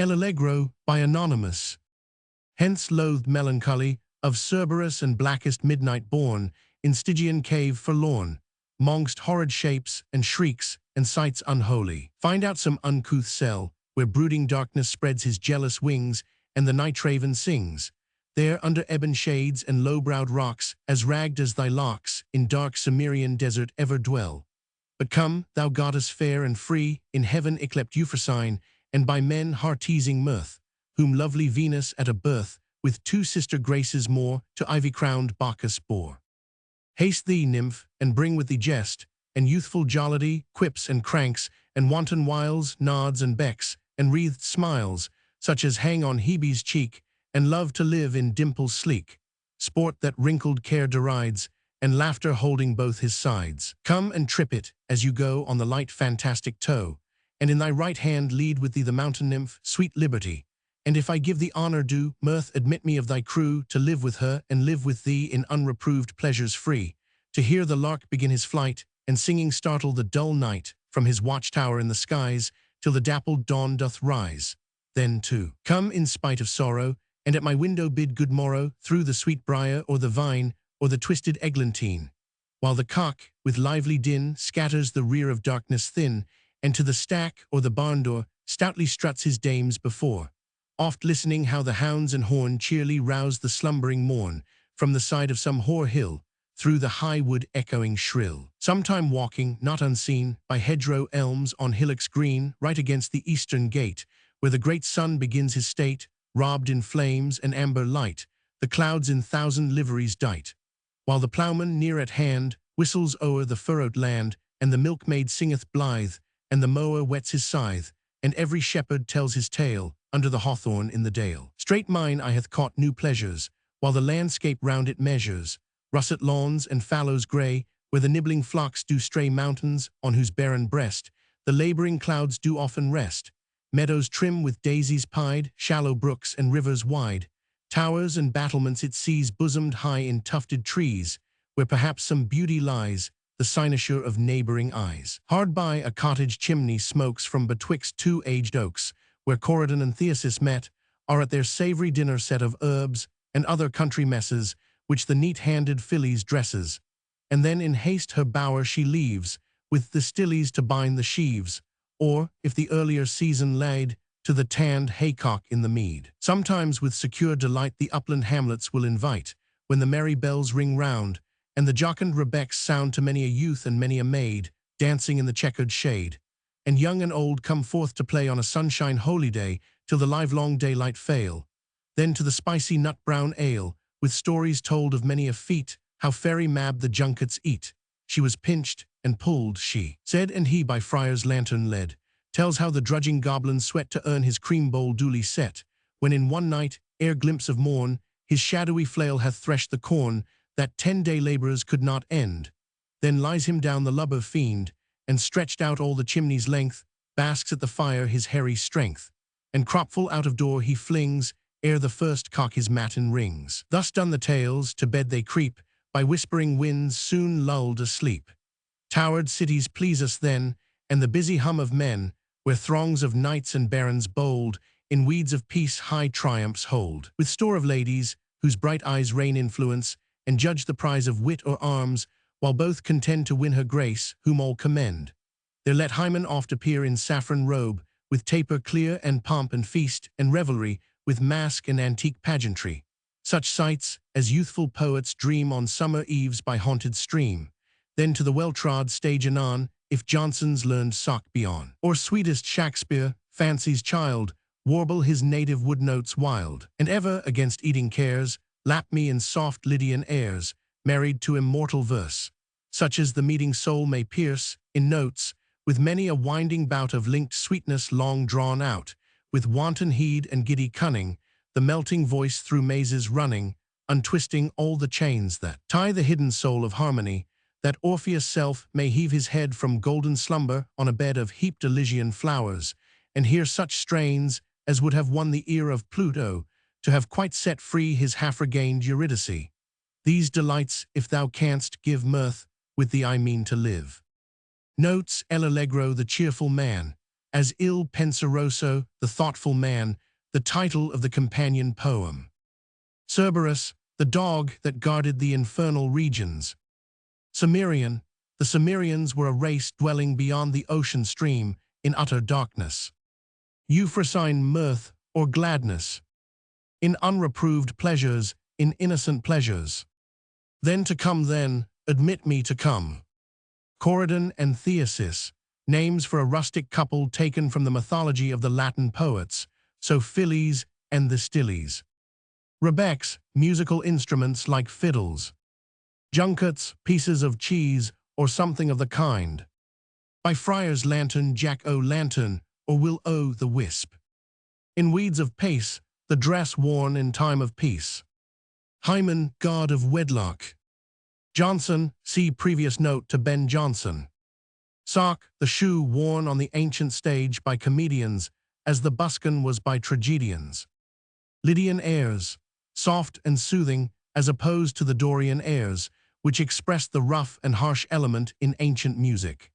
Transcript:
L'ALLEGRO by Anonymous. Hence loathed melancholy, of Cerberus and blackest midnight born, in Stygian cave forlorn, mongst horrid shapes and shrieks and sights unholy. Find out some uncouth cell, where brooding darkness spreads his jealous wings, and the night raven sings. There under ebon shades and low-browed rocks, as ragged as thy locks, in dark Cimmerian desert ever dwell. But come, thou goddess fair and free, in heaven yclept Euphrosyne, and by men heart-teasing mirth, whom lovely Venus at a birth, with two sister graces more, to ivy-crowned Bacchus bore. Haste thee, nymph, and bring with thee jest, and youthful jollity, quips and cranks, and wanton wiles, nods and becks, and wreathed smiles, such as hang on Hebe's cheek, and love to live in dimples sleek, sport that wrinkled care derides, and laughter holding both his sides. Come and trip it, as you go on the light fantastic toe, and in thy right hand lead with thee the mountain nymph, sweet Liberty. And if I give thee honor due, mirth, admit me of thy crew, to live with her, and live with thee in unreproved pleasures free, to hear the lark begin his flight, and singing startle the dull night, from his watchtower in the skies, till the dappled dawn doth rise. Then too, come in spite of sorrow, and at my window bid good morrow, through the sweet briar, or the vine, or the twisted eglantine, while the cock, with lively din, scatters the rear of darkness thin, and to the stack, or the barn door, stoutly struts his dames before, oft listening how the hounds and horn cheerly rouse the slumbering morn, from the side of some hoar hill, through the high wood echoing shrill. Sometime walking, not unseen, by hedgerow elms on hillocks green, right against the eastern gate, where the great sun begins his state, robbed in flames and amber light, the clouds in thousand liveries dight, while the ploughman near at hand whistles o'er the furrowed land, and the milkmaid singeth blithe, and the mower whets his scythe, and every shepherd tells his tale, under the hawthorn in the dale. Straight mine eye hath caught new pleasures, while the landscape round it measures, russet lawns and fallows grey, where the nibbling flocks do stray, mountains, on whose barren breast the labouring clouds do often rest, meadows trim with daisies pied, shallow brooks and rivers wide, towers and battlements it sees bosomed high in tufted trees, where perhaps some beauty lies, the cynosure of neighbouring eyes. Hard by a cottage chimney smokes from betwixt two aged oaks, where Corydon and Theseus met, are at their savoury dinner set of herbs and other country messes, which the neat-handed Phillies dresses, and then in haste her bower she leaves, with the stillies to bind the sheaves, or, if the earlier season laid, to the tanned haycock in the mead. Sometimes with secure delight the upland hamlets will invite, when the merry bells ring round, and the jocund rebecks sound to many a youth and many a maid, dancing in the checkered shade, and young and old come forth to play on a sunshine holy day, till the livelong daylight fail. Then to the spicy nut-brown ale, with stories told of many a feat, how fairy Mab the junkets eat. She was pinched and pulled, she said, and he by friar's lantern led, tells how the drudging goblin sweat to earn his cream bowl duly set, when in one night, ere glimpse of morn, his shadowy flail hath threshed the corn, that 10-day labourers could not end. Then lies him down the lubber fiend, and stretched out all the chimney's length, basks at the fire his hairy strength, and cropful out of door he flings, ere the first cock his matin rings. Thus done the tales, to bed they creep, by whispering winds soon lulled asleep. Towered cities please us then, and the busy hum of men, where throngs of knights and barons bold, in weeds of peace high triumphs hold, with store of ladies, whose bright eyes rain influence, and judge the prize of wit or arms, while both contend to win her grace, whom all commend. There let Hymen oft appear in saffron robe, with taper clear and pomp and feast and revelry, with masque and antique pageantry. Such sights as youthful poets dream on summer eves by haunted stream. Then to the well-trod stage anon, if Johnson's learned sock be on, or sweetest Shakespeare, fancy's child, warble his native wood notes wild, and ever, against eating cares, lap me in soft Lydian airs, married to immortal verse, such as the meeting soul may pierce, in notes, with many a winding bout of linked sweetness long drawn out, with wanton heed and giddy cunning, the melting voice through mazes running, untwisting all the chains that tie the hidden soul of harmony, that Orpheus' self may heave his head from golden slumber on a bed of heaped Elysian flowers, and hear such strains as would have won the ear of Pluto, to have quite set free his half-regained Eurydice. These delights, if thou canst give mirth, with thee I mean to live. Notes L'ALLEGRO the cheerful man, as Il Penseroso, the thoughtful man, the title of the companion poem. Cerberus, the dog that guarded the infernal regions. Cimmerian, the Cimmerians were a race dwelling beyond the ocean stream in utter darkness. Euphrosyne, mirth or gladness. In unreproved pleasures, in innocent pleasures. Then to come then, admit me to come. Corydon and Theasis, names for a rustic couple taken from the mythology of the Latin poets, so Phillies and the Stillies. Rebecs, musical instruments like fiddles. Junkets, pieces of cheese, or something of the kind. By Friar's lantern, Jack-o'-lantern, or Will-o' the wisp. In weeds of pace, the dress worn in time of peace. Hymen, god of wedlock. Johnson, see previous note to Ben Jonson. Sock, the shoe worn on the ancient stage by comedians, as the buskin was by tragedians. Lydian airs, soft and soothing, as opposed to the Dorian airs, which expressed the rough and harsh element in ancient music.